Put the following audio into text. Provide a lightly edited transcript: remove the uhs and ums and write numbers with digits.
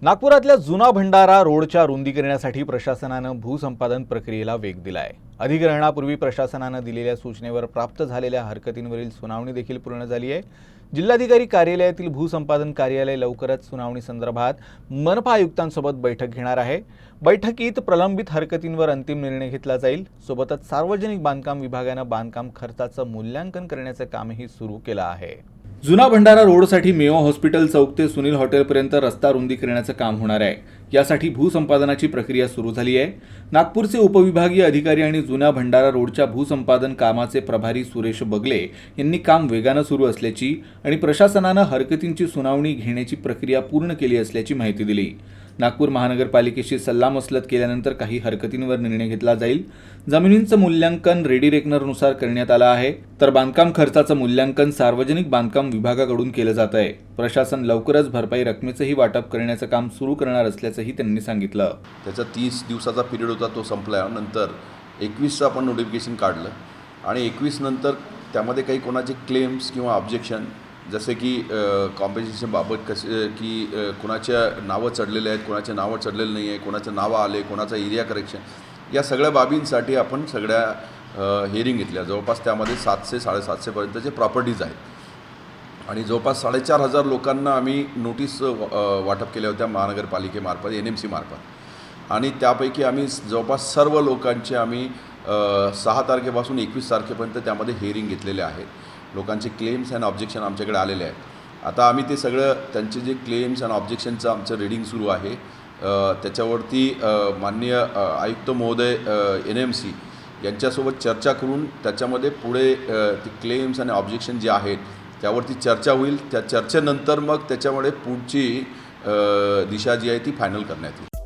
नागपुरातल्या जुना भंडारा रोडच्या रुंदीकरणासाठी प्रशासनानं भूसंपादन प्रक्रियेला वेग दिलाय। अधिग्रहणापूर्वी प्रशासनानं दिलेल्या सूचनेवर प्राप्त झालेल्या हरकतींवरील सुनावणी देखील पूर्ण झाली आहे। जिल्हाधिकारी कार्यालयातील भूसंपादन कार्यालय लवकरच सुनावणी संदर्भात मनपा आयुक्तांसोबत बैठक घेणार आहे। बैठकीत प्रलंबित हरकतींवर अंतिम निर्णय घेतला जाईल। सोबतच सार्वजनिक बांधकाम विभागानं बांधकाम खर्चाचं मूल्यांकन करण्याचं कामही सुरू केलं आहे। जुना भंडारा रोडसाठी मेयो हॉस्पिटल चौक ते सुनील हॉटेलपर्यंत रस्ता रुंदीकरणाचं काम होणार आहे। यासाठी भूसंपादनाची प्रक्रिया सुरू झाली आहे। नागपूरचे उपविभागीय अधिकारी आणि जुना भंडारा रोडच्या भूसंपादन कामाचे प्रभारी सुरेश बगले यांनी काम वेगानं सुरू असल्याची आणि प्रशासनानं हरकतींची सुनावणी घेण्याची प्रक्रिया पूर्ण केली असल्याची माहिती दिली। नागपूर महानगरपालिकेशी सल्लामसलत केल्यानंतर काही हरकतींवर निर्णय घेतला जाईल। जमिनींचं मूल्यांकन रेडी रेकनरनुसार करण्यात आलं आहे, तर बांधकाम खर्चाचं मूल्यांकन सार्वजनिक बांधकाम विभागाकडून केलं जात आहे। प्रशासन लवकरच भरपाई रकमेचंही वाटप करण्याचं काम सुरू करणार असल्याचंही त्यांनी सांगितलं। त्याचा 30 दिवसाचा पिरियड होता, तो संपल्यानंतर 21चं आपण नोटिफिकेशन काढलं आणि 21 नंतर त्यामध्ये काही कोणाचे क्लेम्स किंवा ऑब्जेक्शन जसे की कॉम्पेन्सेशन बाबत कसे की कोणाच्या नावं चढलेले आहेत, कोणाचे नावं चढलेले नाही आहे, कोणाचे नावं आले, कोणाचा एरिया करेक्शन, या सगळ्या बाबींसाठी आपण सगळ्या हिअरिंग घेतल्या। जवळपास त्यामध्ये 700-750 पर्यंतचे प्रॉपर्टीज आहेत आणि जवळपास 4,500 लोकांना आम्ही नोटीस वाटप केल्या होत्या महानगरपालिकेमार्फत, NMC मार्फत, आणि त्यापैकी आम्ही जवळपास सर्व लोकांचे आम्ही 6 तारखेपासून 21 तारखेपर्यंत त्यामध्ये हिअरिंग घेतलेले आहेत। लोकांचे क्लेम्स अँड ऑब्जेक्शन आमच्याकडे आलेले आहेत। आता आम्ही ते सगळं त्यांचे जे क्लेम्स अँड ऑब्जेक्शनचं आमचं रीडिंग सुरू आहे, त्याच्यावरती माननीय आयुक्त महोदय NMC यांच्यासोबत चर्चा करून त्याच्यामध्ये पुढे ते क्लेम्स आणि ऑब्जेक्शन जे आहेत त्यावरती चर्चा होईल। त्या चर्चेनंतर मग त्याच्यामुळे पुढची दिशा जी आहे ती फायनल करण्यात येईल।